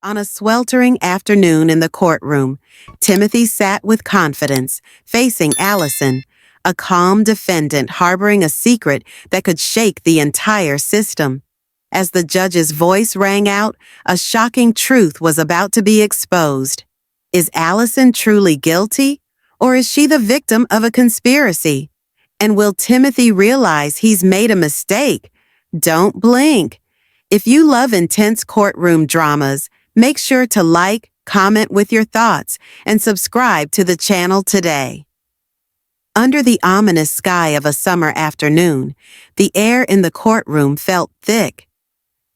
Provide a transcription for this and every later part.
On a sweltering afternoon in the courtroom, Timothy sat with confidence, facing Allison, a calm defendant harboring a secret that could shake the entire system. As the judge's voice rang out, a shocking truth was about to be exposed. Is Allison truly guilty, or is she the victim of a conspiracy? And will Timothy realize he's made a mistake? Don't blink. If you love intense courtroom dramas, make sure to like, comment with your thoughts, and subscribe to the channel today. Under the ominous sky of a summer afternoon, the air in the courtroom felt thick.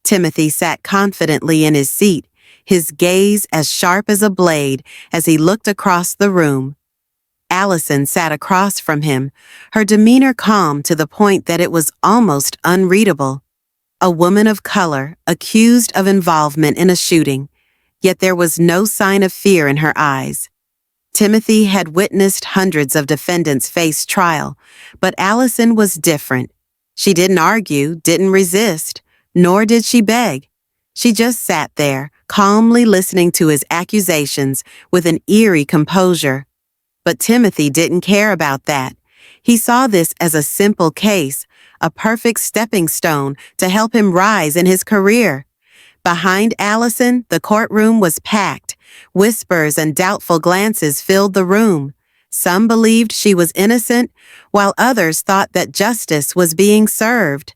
Timothy sat confidently in his seat, his gaze as sharp as a blade as he looked across the room. Allison sat across from him, her demeanor calm to the point that it was almost unreadable. A woman of color, accused of involvement in a shooting, yet there was no sign of fear in her eyes. Timothy had witnessed hundreds of defendants face trial, but Allison was different. She didn't argue, didn't resist, nor did she beg. She just sat there, calmly listening to his accusations with an eerie composure. But Timothy didn't care about that. He saw this as a simple case, a perfect stepping stone to help him rise in his career. Behind Allison, the courtroom was packed. Whispers and doubtful glances filled the room. Some believed she was innocent, while others thought that justice was being served.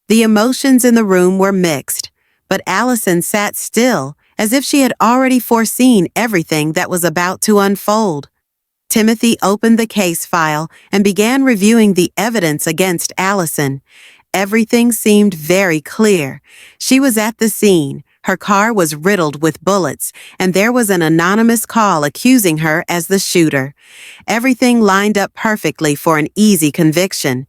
The emotions in the room were mixed, but Allison sat still, as if she had already foreseen everything that was about to unfold. Timothy opened the case file and began reviewing the evidence against Allison. Everything seemed very clear. She was at the scene. Her car was riddled with bullets, and there was an anonymous call accusing her as the shooter. Everything lined up perfectly for an easy conviction.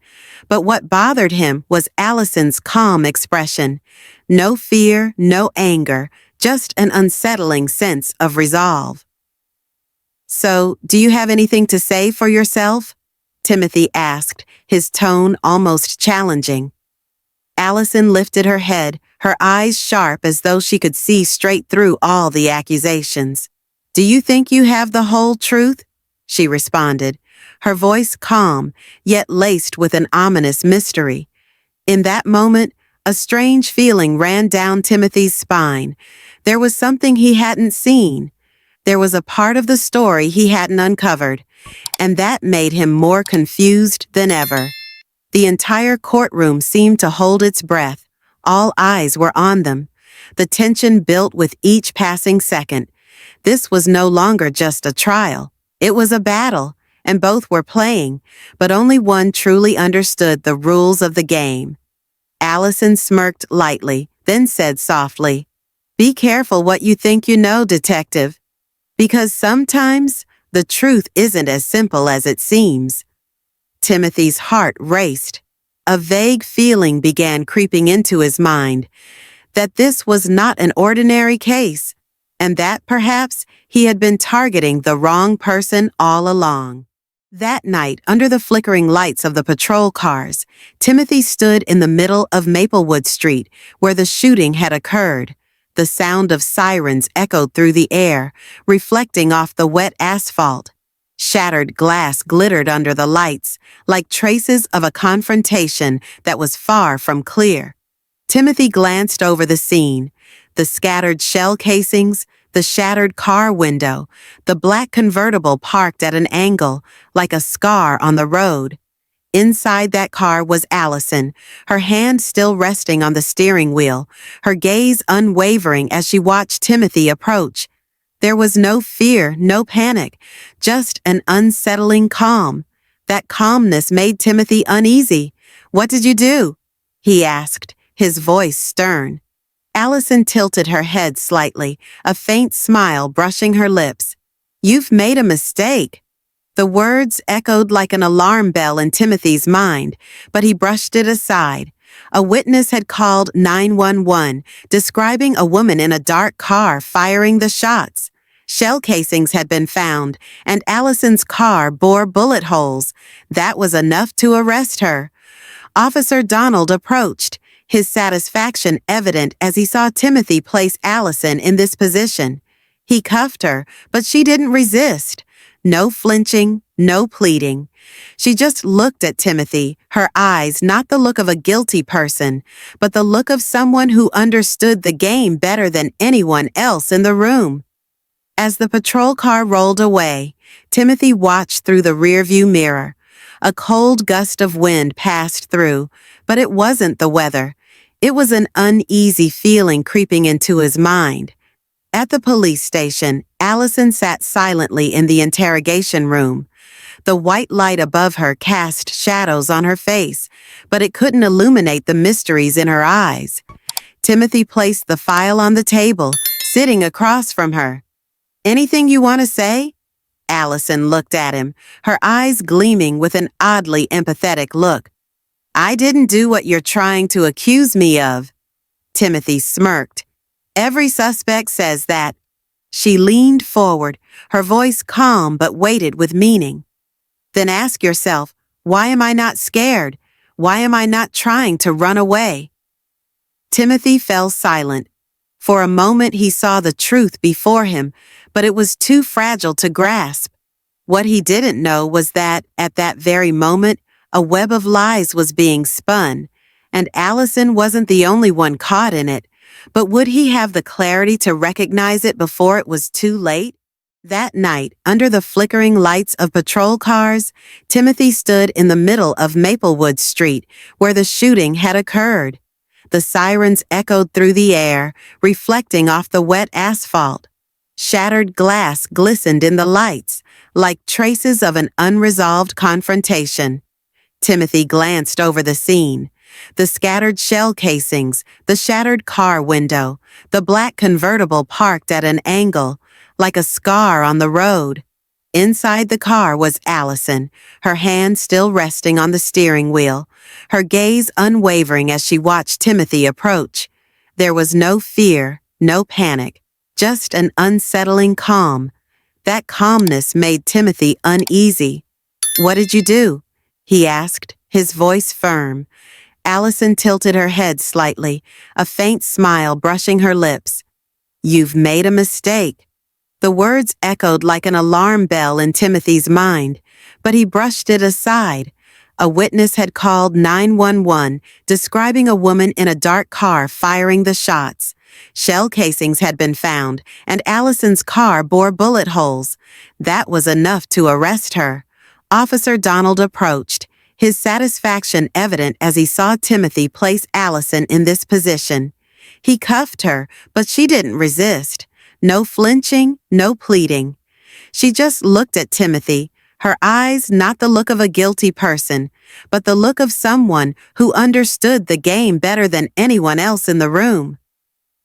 But what bothered him was Allison's calm expression. No fear, no anger, just an unsettling sense of resolve. "So, do you have anything to say for yourself?" Timothy asked, his tone almost challenging. Allison lifted her head, her eyes sharp as though she could see straight through all the accusations. "Do you think you have the whole truth?" she responded, her voice calm, yet laced with an ominous mystery. In that moment, a strange feeling ran down Timothy's spine. There was something he hadn't seen. There was a part of the story he hadn't uncovered, and that made him more confused than ever. The entire courtroom seemed to hold its breath. All eyes were on them. The tension built with each passing second. This was no longer just a trial. It was a battle, and both were playing, but only one truly understood the rules of the game. Allison smirked lightly, then said softly, "Be careful what you think you know, detective. Because sometimes the truth isn't as simple as it seems." Timothy's heart raced. A vague feeling began creeping into his mind, that this was not an ordinary case, and that perhaps he had been targeting the wrong person all along. That night, under the flickering lights of the patrol cars, Timothy stood in the middle of Maplewood Street, where the shooting had occurred. The sound of sirens echoed through the air, reflecting off the wet asphalt. Shattered glass glittered under the lights, like traces of a confrontation that was far from clear. Timothy glanced over the scene, the scattered shell casings, the shattered car window, the black convertible parked at an angle, like a scar on the road. Inside that car was Allison, her hand still resting on the steering wheel, her gaze unwavering as she watched Timothy approach. There was no fear, no panic, just an unsettling calm. That calmness made Timothy uneasy. "What did you do?" he asked, his voice stern. Allison tilted her head slightly, a faint smile brushing her lips. "You've made a mistake." The words echoed like an alarm bell in Timothy's mind, but he brushed it aside. A witness had called 911, describing a woman in a dark car firing the shots. Shell casings had been found, and Allison's car bore bullet holes. That was enough to arrest her. Officer Donald approached, his satisfaction evident as he saw Timothy place Allison in this position. He cuffed her, but she didn't resist. No flinching, no pleading. She just looked at Timothy, her eyes not the look of a guilty person, but the look of someone who understood the game better than anyone else in the room. As the patrol car rolled away, Timothy watched through the rearview mirror. A cold gust of wind passed through, but it wasn't the weather. It was an uneasy feeling creeping into his mind. At the police station, Allison sat silently in the interrogation room. The white light above her cast shadows on her face, but it couldn't illuminate the mysteries in her eyes. Timothy placed the file on the table, sitting across from her. "Anything you want to say?" Allison looked at him, her eyes gleaming with an oddly empathetic look. "I didn't do what you're trying to accuse me of." Timothy smirked. "Every suspect says that." She leaned forward, her voice calm but weighted with meaning. "Then ask yourself, why am I not scared? Why am I not trying to run away?" Timothy fell silent. For a moment he saw the truth before him, but it was too fragile to grasp. What he didn't know was that, at that very moment, a web of lies was being spun, and Allison wasn't the only one caught in it. But would he have the clarity to recognize it before it was too late? That night, under the flickering lights of patrol cars, Timothy stood in the middle of Maplewood Street, where the shooting had occurred. The sirens echoed through the air, reflecting off the wet asphalt. Shattered glass glistened in the lights, like traces of an unresolved confrontation. Timothy glanced over the scene. The scattered shell casings, the shattered car window, the black convertible parked at an angle, like a scar on the road. Inside the car was Allison, her hand still resting on the steering wheel, her gaze unwavering as she watched Timothy approach. There was no fear, no panic, just an unsettling calm. That calmness made Timothy uneasy. "What did you do?" he asked, his voice firm. Allison tilted her head slightly, a faint smile brushing her lips. "You've made a mistake." The words echoed like an alarm bell in Timothy's mind, but he brushed it aside. A witness had called 911, describing a woman in a dark car firing the shots. Shell casings had been found, and Allison's car bore bullet holes. That was enough to arrest her. Officer Donald approached, his satisfaction evident as he saw Timothy place Allison in this position. He cuffed her, but she didn't resist. No flinching, no pleading. She just looked at Timothy, her eyes not the look of a guilty person, but the look of someone who understood the game better than anyone else in the room.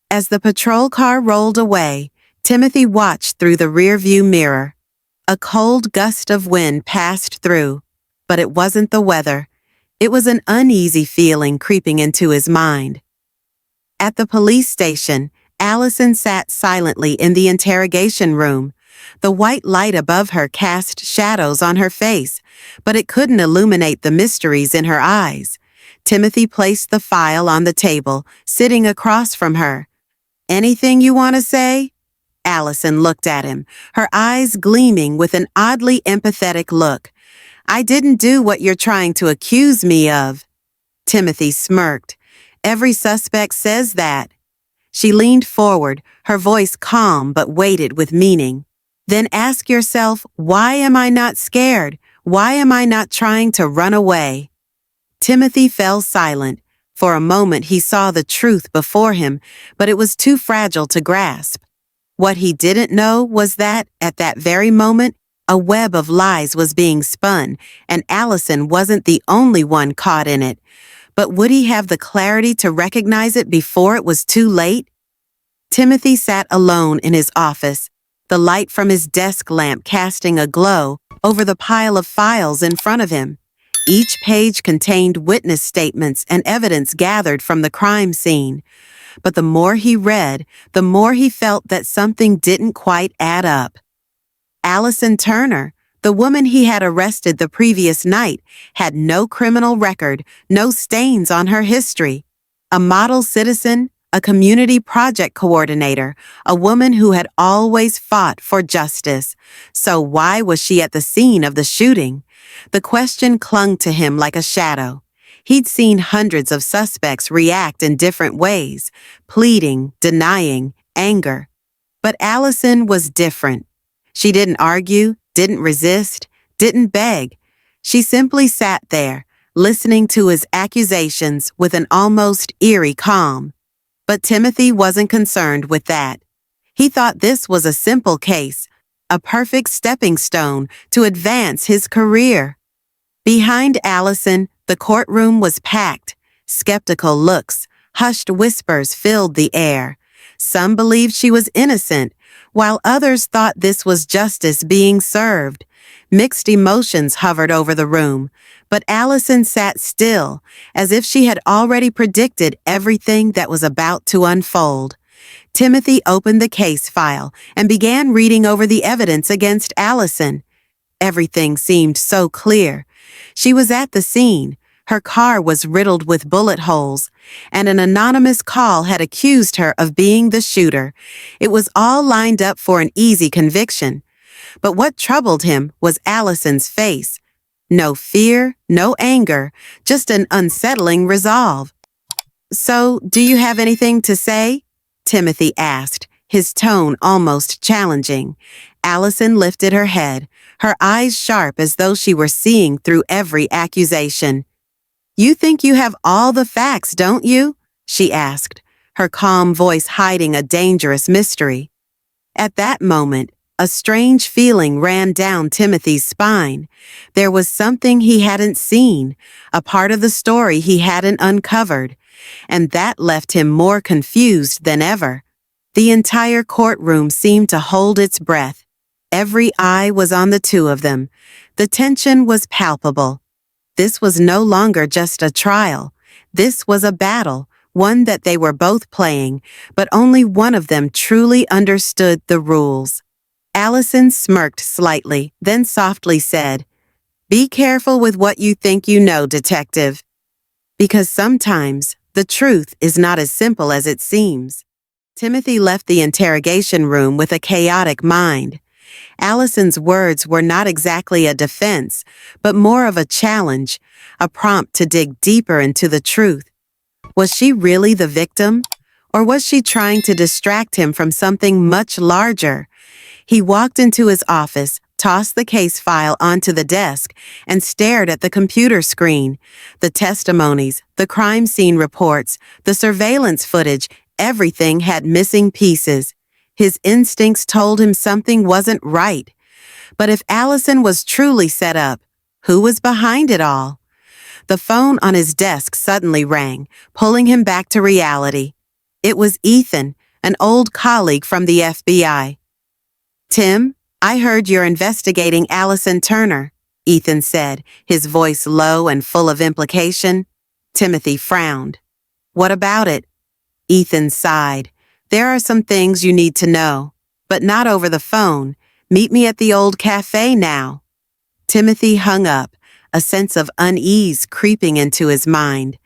As the patrol car rolled away, Timothy watched through the rearview mirror. A cold gust of wind passed through, but it wasn't the weather. It was an uneasy feeling creeping into his mind. At the police station, Allison sat silently in the interrogation room. The white light above her cast shadows on her face, but it couldn't illuminate the mysteries in her eyes. Timothy placed the file on the table, sitting across from her. "Anything you want to say?" Allison looked at him, her eyes gleaming with an oddly empathetic look. "I didn't do what you're trying to accuse me of." Timothy smirked. "Every suspect says that." She leaned forward, her voice calm but weighted with meaning. "Then ask yourself, why am I not scared? Why am I not trying to run away?" Timothy fell silent. For a moment he saw the truth before him, but it was too fragile to grasp. What he didn't know was that, at that very moment, a web of lies was being spun, and Allison wasn't the only one caught in it. But would he have the clarity to recognize it before it was too late? Timothy sat alone in his office, the light from his desk lamp casting a glow over the pile of files in front of him. Each page contained witness statements and evidence gathered from the crime scene. But the more he read, the more he felt that something didn't quite add up. Allison Turner, the woman he had arrested the previous night, had no criminal record, no stains on her history. A model citizen, a community project coordinator, a woman who had always fought for justice. So why was she at the scene of the shooting? The question clung to him like a shadow. He'd seen hundreds of suspects react in different ways, pleading, denying, anger. But Allison was different. She didn't argue, didn't resist, didn't beg. She simply sat there, listening to his accusations with an almost eerie calm. But Timothy wasn't concerned with that. He thought this was a simple case, a perfect stepping stone to advance his career. Behind Allison, the courtroom was packed. Skeptical looks, hushed whispers filled the air. Some believed she was innocent, while others thought this was justice being served. Mixed emotions hovered over the room, but Allison sat still, as if she had already predicted everything that was about to unfold. Timothy opened the case file and began reading over the evidence against Allison. Everything seemed so clear. She was at the scene. Her car was riddled with bullet holes, and an anonymous call had accused her of being the shooter. It was all lined up for an easy conviction. But what troubled him was Allison's face. No fear, no anger, just an unsettling resolve. "So, do you have anything to say?" Timothy asked, his tone almost challenging. Allison lifted her head, her eyes sharp as though she were seeing through every accusation. "You think you have all the facts, don't you?" she asked, her calm voice hiding a dangerous mystery. At that moment, a strange feeling ran down Timothy's spine. There was something he hadn't seen, a part of the story he hadn't uncovered, and that left him more confused than ever. The entire courtroom seemed to hold its breath. Every eye was on the two of them. The tension was palpable. This was no longer just a trial. This was a battle, one that they were both playing, but only one of them truly understood the rules. Allison smirked slightly, then softly said, "Be careful with what you think you know, detective. Because sometimes the truth is not as simple as it seems." Timothy left the interrogation room with a chaotic mind. Allison's words were not exactly a defense, but more of a challenge, a prompt to dig deeper into the truth. Was she really the victim? Or was she trying to distract him from something much larger? He walked into his office, tossed the case file onto the desk, and stared at the computer screen. The testimonies, the crime scene reports, the surveillance footage, everything had missing pieces. His instincts told him something wasn't right. But if Allison was truly set up, who was behind it all? The phone on his desk suddenly rang, pulling him back to reality. It was Ethan, an old colleague from the FBI. "Tim, I heard you're investigating Allison Turner," Ethan said, his voice low and full of implication. Timothy frowned. "What about it?" Ethan sighed. "There are some things you need to know, but not over the phone. Meet me at the old cafe now." Timothy hung up, a sense of unease creeping into his mind.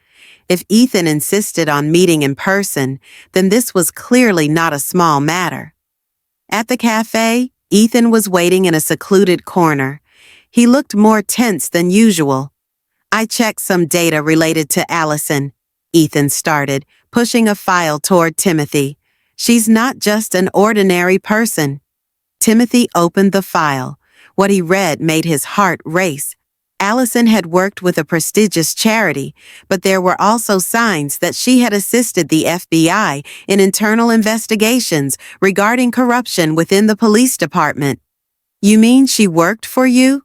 If Ethan insisted on meeting in person, then this was clearly not a small matter. At the cafe, Ethan was waiting in a secluded corner. He looked more tense than usual. "I checked some data related to Allison," Ethan started, pushing a file toward Timothy. "She's not just an ordinary person." Timothy opened the file. What he read made his heart race. Allison had worked with a prestigious charity, but there were also signs that she had assisted the FBI in internal investigations regarding corruption within the police department. "You mean she worked for you?"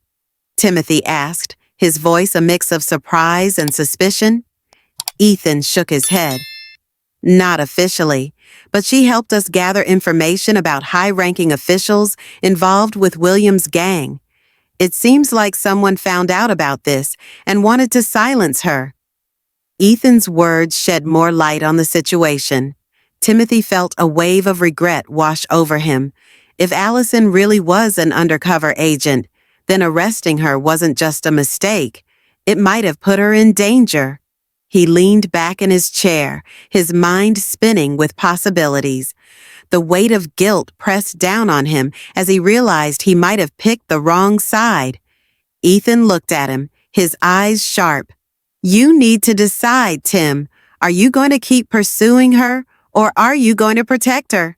Timothy asked, his voice a mix of surprise and suspicion. Ethan shook his head. "Not officially, but she helped us gather information about high-ranking officials involved with William's gang. It seems like someone found out about this and wanted to silence her." Ethan's words shed more light on the situation. Timothy felt a wave of regret wash over him. If Allison really was an undercover agent, then arresting her wasn't just a mistake. It might have put her in danger. He leaned back in his chair, his mind spinning with possibilities. The weight of guilt pressed down on him as he realized he might have picked the wrong side. Ethan looked at him, his eyes sharp. "You need to decide, Tim. Are you going to keep pursuing her, or are you going to protect her?"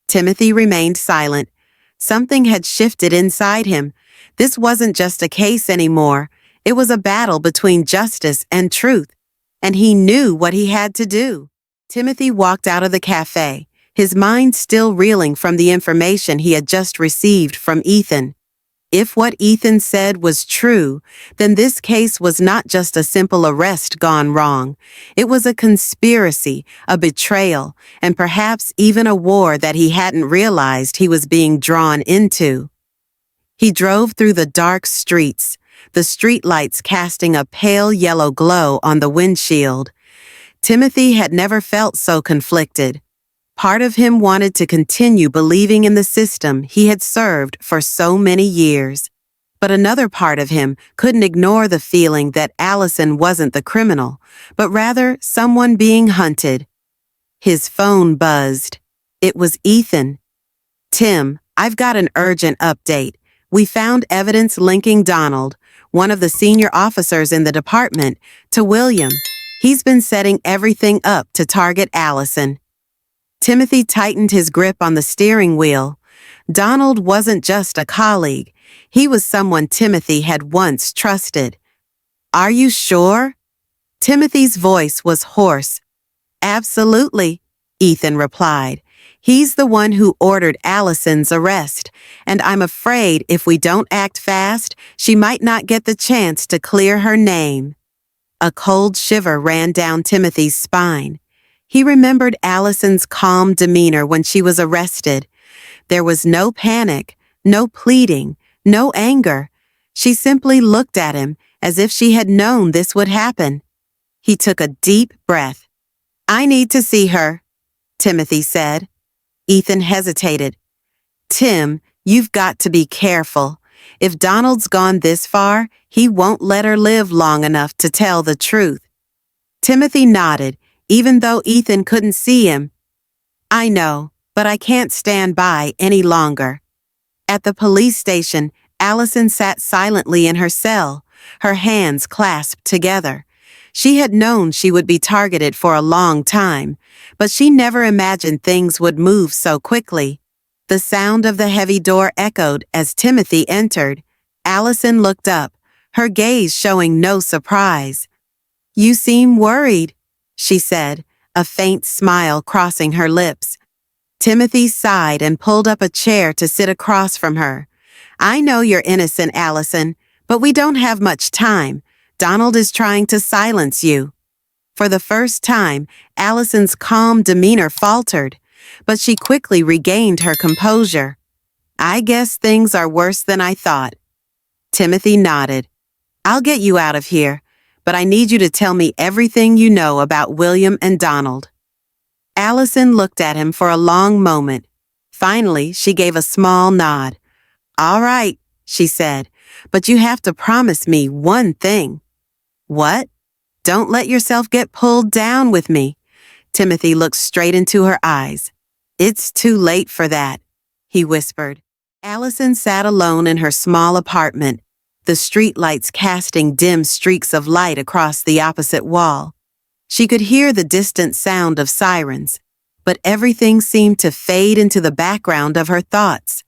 Timothy remained silent. Something had shifted inside him. This wasn't just a case anymore. It was a battle between justice and truth, and he knew what he had to do. Timothy walked out of the cafe, his mind still reeling from the information he had just received from Ethan. If what Ethan said was true, then this case was not just a simple arrest gone wrong. It was a conspiracy, a betrayal, and perhaps even a war that he hadn't realized he was being drawn into. He drove through the dark streets, the streetlights casting a pale yellow glow on the windshield. Timothy had never felt so conflicted. Part of him wanted to continue believing in the system he had served for so many years. But another part of him couldn't ignore the feeling that Allison wasn't the criminal, but rather someone being hunted. His phone buzzed. It was Ethan. "Tim, I've got an urgent update. We found evidence linking Donald, one of the senior officers in the department, to William. He's been setting everything up to target Allison." Timothy tightened his grip on the steering wheel. Donald wasn't just a colleague. He was someone Timothy had once trusted. "Are you sure?" Timothy's voice was hoarse. "Absolutely," Ethan replied. "He's the one who ordered Allison's arrest, and I'm afraid if we don't act fast, she might not get the chance to clear her name." A cold shiver ran down Timothy's spine. He remembered Allison's calm demeanor when she was arrested. There was no panic, no pleading, no anger. She simply looked at him as if she had known this would happen. He took a deep breath. "I need to see her," Timothy said. Ethan hesitated. "Tim, you've got to be careful. If Donald's gone this far, he won't let her live long enough to tell the truth." Timothy nodded, even though Ethan couldn't see him. "I know, but I can't stand by any longer." At the police station, Allison sat silently in her cell, her hands clasped together. She had known she would be targeted for a long time, but she never imagined things would move so quickly. The sound of the heavy door echoed as Timothy entered. Allison looked up, her gaze showing no surprise. "You seem worried," she said, a faint smile crossing her lips. Timothy sighed and pulled up a chair to sit across from her. "I know you're innocent, Allison, but we don't have much time. Donald is trying to silence you." For the first time, Allison's calm demeanor faltered, but she quickly regained her composure. "I guess things are worse than I thought." Timothy nodded. "I'll get you out of here, but I need you to tell me everything you know about William and Donald." Allison looked at him for a long moment. Finally, she gave a small nod. "All right," she said, "but you have to promise me one thing." "What?" "Don't let yourself get pulled down with me." Timothy looked straight into her eyes. "It's too late for that," he whispered. Allison sat alone in her small apartment, the streetlights casting dim streaks of light across the opposite wall. She could hear the distant sound of sirens, but everything seemed to fade into the background of her thoughts.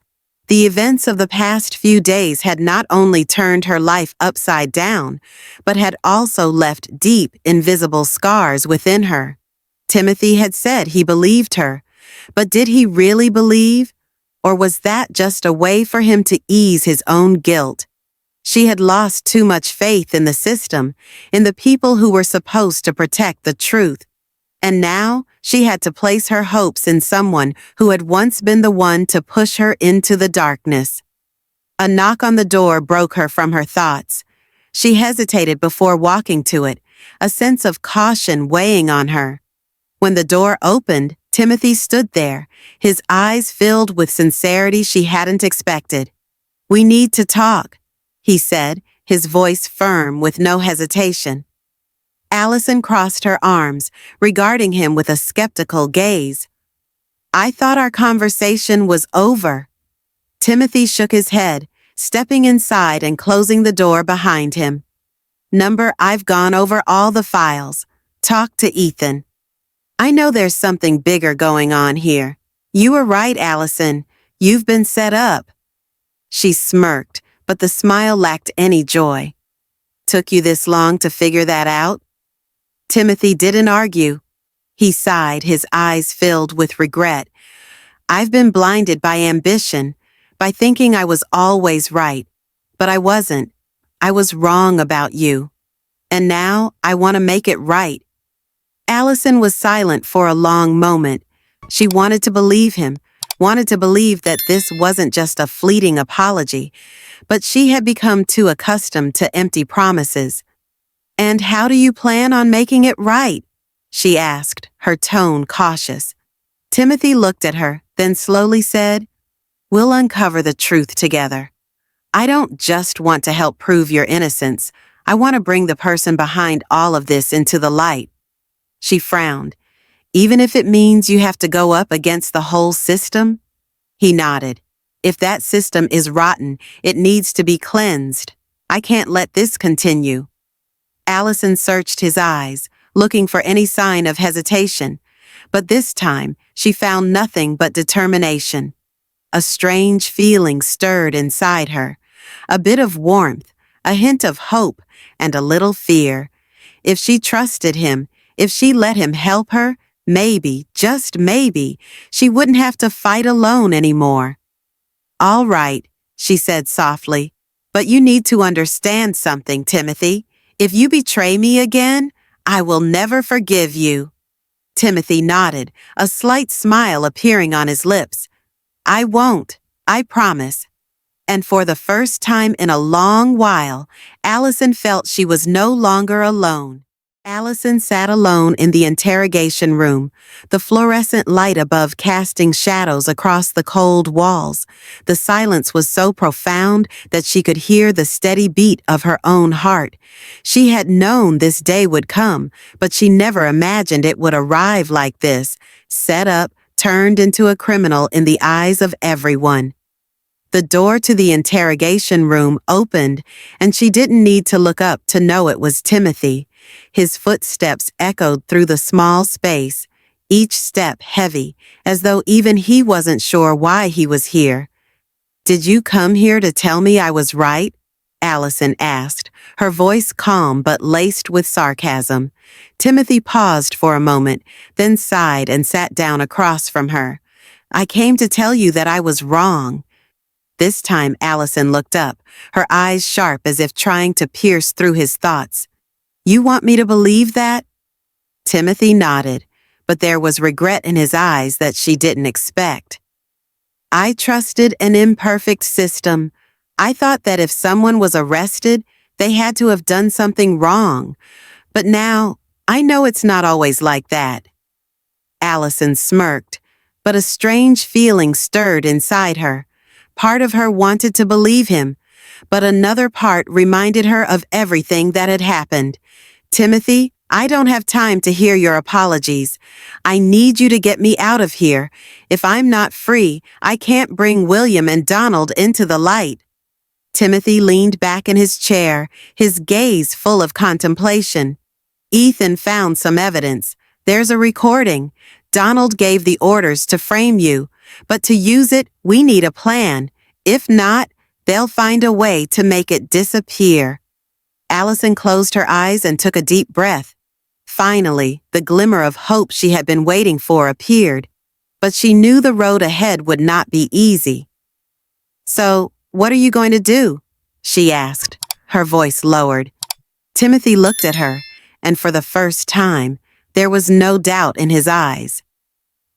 The events of the past few days had not only turned her life upside down, but had also left deep, invisible scars within her. Timothy had said he believed her, but did he really believe? Or was that just a way for him to ease his own guilt? She had lost too much faith in the system, in the people who were supposed to protect the truth. And now she had to place her hopes in someone who had once been the one to push her into the darkness. A knock on the door broke her from her thoughts. She hesitated before walking to it, a sense of caution weighing on her. When the door opened, Timothy stood there, his eyes filled with sincerity she hadn't expected. "We need to talk," he said, his voice firm with no hesitation. Allison crossed her arms, regarding him with a skeptical gaze. I thought our conversation was over. Timothy shook his head, stepping inside and closing the door behind him. I've gone over all the files. Talk to Ethan. I know there's something bigger going on here. You were right, Allison. You've been set up. She smirked, but the smile lacked any joy. Took you this long to figure that out? Timothy didn't argue. He sighed, his eyes filled with regret. I've been blinded by ambition, by thinking I was always right. But I wasn't. I was wrong about you. And now I want to make it right. Allison was silent for a long moment. She wanted to believe him, wanted to believe that this wasn't just a fleeting apology, but she had become too accustomed to empty promises. And how do you plan on making it right? She asked, her tone cautious. Timothy looked at her, then slowly said, We'll uncover the truth together. I don't just want to help prove your innocence. I want to bring the person behind all of this into the light. She frowned. Even if it means you have to go up against the whole system? He nodded. If that system is rotten, it needs to be cleansed. I can't let this continue. Allison searched his eyes, looking for any sign of hesitation, but this time she found nothing but determination. A strange feeling stirred inside her, a bit of warmth, a hint of hope, and a little fear. If she trusted him, if she let him help her, maybe, just maybe, she wouldn't have to fight alone anymore. All right, she said softly, but you need to understand something, Timothy. If you betray me again, I will never forgive you. Timothy nodded, a slight smile appearing on his lips. I won't, I promise. And for the first time in a long while, Allison felt she was no longer alone. Allison sat alone in the interrogation room, the fluorescent light above casting shadows across the cold walls. The silence was so profound that she could hear the steady beat of her own heart. She had known this day would come, but she never imagined it would arrive like this, set up, turned into a criminal in the eyes of everyone. The door to the interrogation room opened, and she didn't need to look up to know it was Timothy. His footsteps echoed through the small space, each step heavy, as though even he wasn't sure why he was here. Did you come here to tell me I was right? Allison asked, her voice calm but laced with sarcasm. Timothy paused for a moment, then sighed and sat down across from her. I came to tell you that I was wrong. This time Allison looked up, her eyes sharp as if trying to pierce through his thoughts. You want me to believe that? Timothy nodded, but there was regret in his eyes that she didn't expect. I trusted an imperfect system. I thought that if someone was arrested, they had to have done something wrong. But now, I know it's not always like that. Allison smirked, but a strange feeling stirred inside her. Part of her wanted to believe him, but another part reminded her of everything that had happened. Timothy, I don't have time to hear your apologies. I need you to get me out of here. If I'm not free, I can't bring William and Donald into the light. Timothy leaned back in his chair, his gaze full of contemplation. Ethan found some evidence. There's a recording. Donald gave the orders to frame you, but to use it, we need a plan. If not, they'll find a way to make it disappear. Allison closed her eyes and took a deep breath. Finally, the glimmer of hope she had been waiting for appeared, but she knew the road ahead would not be easy. So, what are you going to do? She asked, her voice lowered. Timothy looked at her, and for the first time, there was no doubt in his eyes.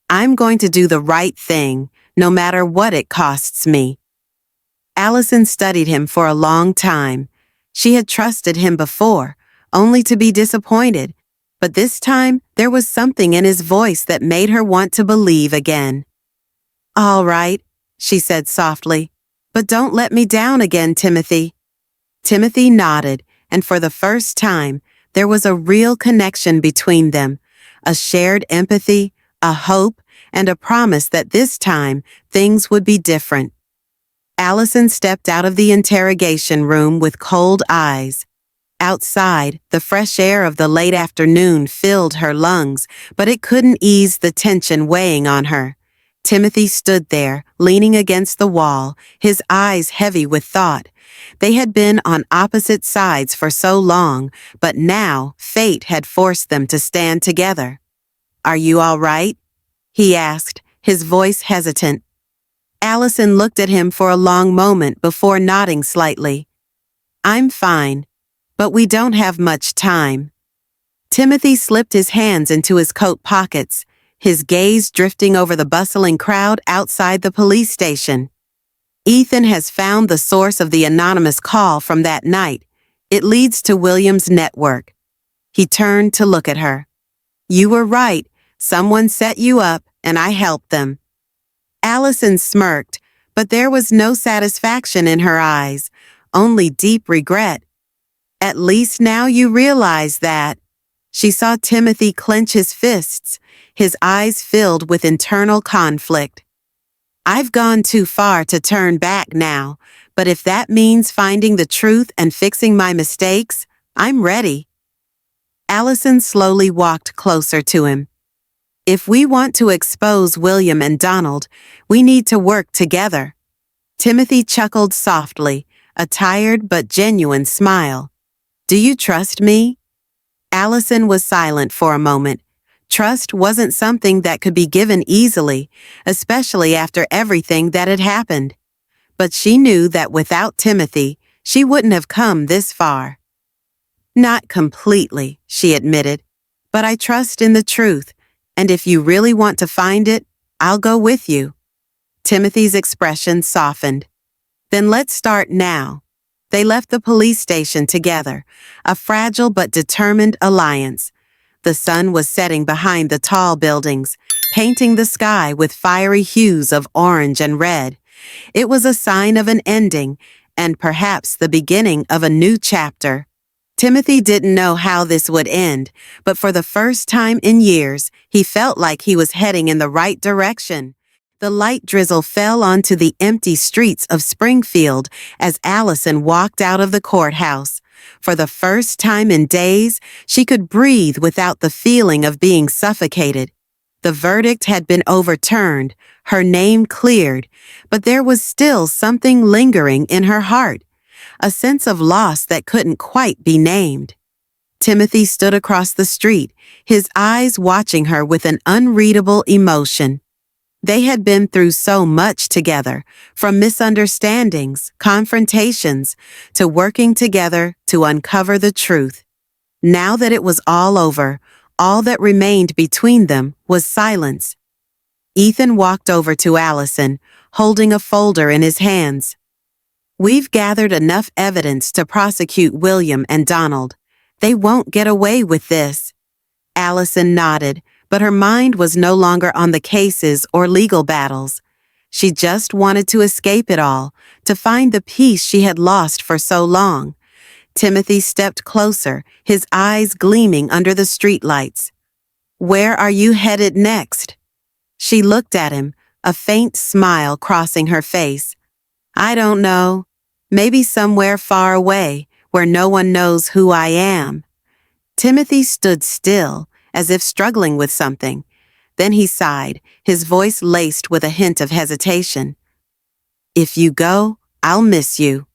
I'm going to do the right thing, no matter what it costs me. Allison studied him for a long time. She had trusted him before, only to be disappointed, but this time there was something in his voice that made her want to believe again. All right, she said softly, but don't let me down again, Timothy. Timothy nodded, and for the first time, There was a real connection between them, a shared empathy, a hope, and a promise that this time things would be different. Allison stepped out of the interrogation room with cold eyes. Outside, the fresh air of the late afternoon filled her lungs, but it couldn't ease the tension weighing on her. Timothy stood there, leaning against the wall, his eyes heavy with thought. They had been on opposite sides for so long, but now fate had forced them to stand together. "Are you all right?" he asked, his voice hesitant. Allison looked at him for a long moment before nodding slightly. "I'm fine, but we don't have much time." Timothy slipped his hands into his coat pockets, his gaze drifting over the bustling crowd outside the police station. "Ethan has found the source of the anonymous call from that night. It leads to William's network." He turned to look at her. "You were right. Someone set you up, and I helped them." Allison smirked, but there was no satisfaction in her eyes, only deep regret. "At least now you realize that." She saw Timothy clench his fists, his eyes filled with internal conflict. "I've gone too far to turn back now, but if that means finding the truth and fixing my mistakes, I'm ready." Allison slowly walked closer to him. "If we want to expose William and Donald, we need to work together." Timothy chuckled softly, a tired but genuine smile. "Do you trust me?" Allison was silent for a moment. Trust wasn't something that could be given easily, especially after everything that had happened. But she knew that without Timothy, she wouldn't have come this far. "Not completely," she admitted, "but I trust in the truth, and if you really want to find it, I'll go with you." Timothy's expression softened. "Then let's start now." They left the police station together, a fragile but determined alliance. The sun was setting behind the tall buildings, painting the sky with fiery hues of orange and red. It was a sign of an ending, and perhaps the beginning of a new chapter. Timothy didn't know how this would end, but for the first time in years, he felt like he was heading in the right direction. The light drizzle fell onto the empty streets of Springfield as Allison walked out of the courthouse. For the first time in days, she could breathe without the feeling of being suffocated. The verdict had been overturned, her name cleared, but there was still something lingering in her heart, a sense of loss that couldn't quite be named. Timothy stood across the street, his eyes watching her with an unreadable emotion. They had been through so much together, from misunderstandings, confrontations, to working together to uncover the truth. Now that it was all over, all that remained between them was silence. Ethan walked over to Allison, holding a folder in his hands. "We've gathered enough evidence to prosecute William and Donald. They won't get away with this." Allison nodded, but her mind was no longer on the cases or legal battles. She just wanted to escape it all, to find the peace she had lost for so long. Timothy stepped closer, his eyes gleaming under the streetlights. "Where are you headed next?" She looked at him, a faint smile crossing her face. "I don't know. Maybe somewhere far away, where no one knows who I am." Timothy stood still, as if struggling with something. Then he sighed, his voice laced with a hint of hesitation. "If you go, I'll miss you."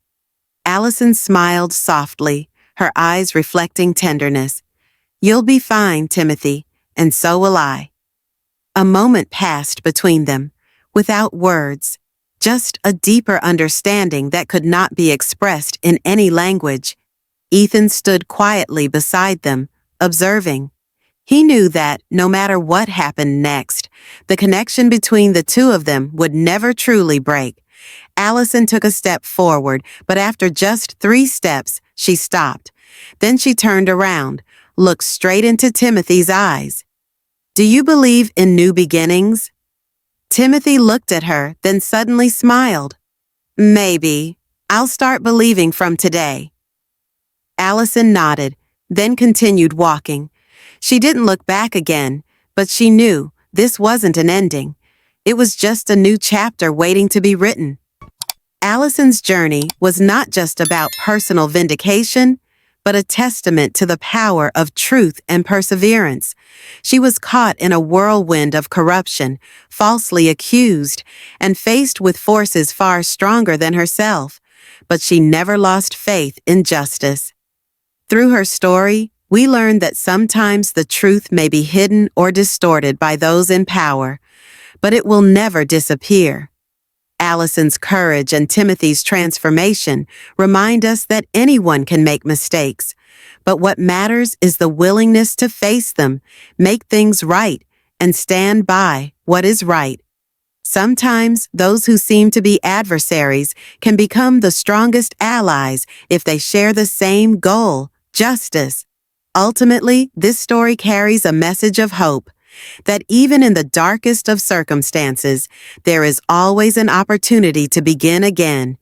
Allison smiled softly, her eyes reflecting tenderness. "You'll be fine, Timothy, and so will I." A moment passed between them, without words, just a deeper understanding that could not be expressed in any language. Ethan stood quietly beside them, observing. He knew that, no matter what happened next, the connection between the two of them would never truly break. Allison took a step forward, but after just 3 steps, she stopped. Then she turned around, looked straight into Timothy's eyes. "Do you believe in new beginnings?" Timothy looked at her, then suddenly smiled. "Maybe. I'll start believing from today." Allison nodded, then continued walking. She didn't look back again, but she knew this wasn't an ending. It was just a new chapter waiting to be written. Allison's journey was not just about personal vindication, but a testament to the power of truth and perseverance. She was caught in a whirlwind of corruption, falsely accused, and faced with forces far stronger than herself, but she never lost faith in justice. Through her story, we learn that sometimes the truth may be hidden or distorted by those in power, but it will never disappear. Allison's courage and Timothy's transformation remind us that anyone can make mistakes, but what matters is the willingness to face them, make things right, and stand by what is right. Sometimes those who seem to be adversaries can become the strongest allies if they share the same goal, justice. Ultimately, this story carries a message of hope, that even in the darkest of circumstances, there is always an opportunity to begin again,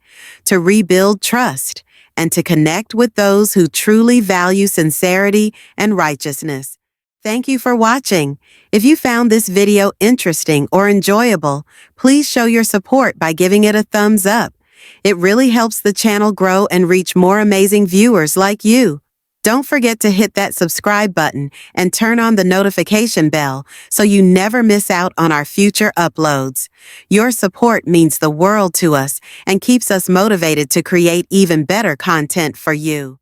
to rebuild trust, and to connect with those who truly value sincerity and righteousness. Thank you for watching. If you found this video interesting or enjoyable, please show your support by giving it a thumbs up. It really helps the channel grow and reach more amazing viewers like you. Don't forget to hit that subscribe button and turn on the notification bell so you never miss out on our future uploads. Your support means the world to us and keeps us motivated to create even better content for you.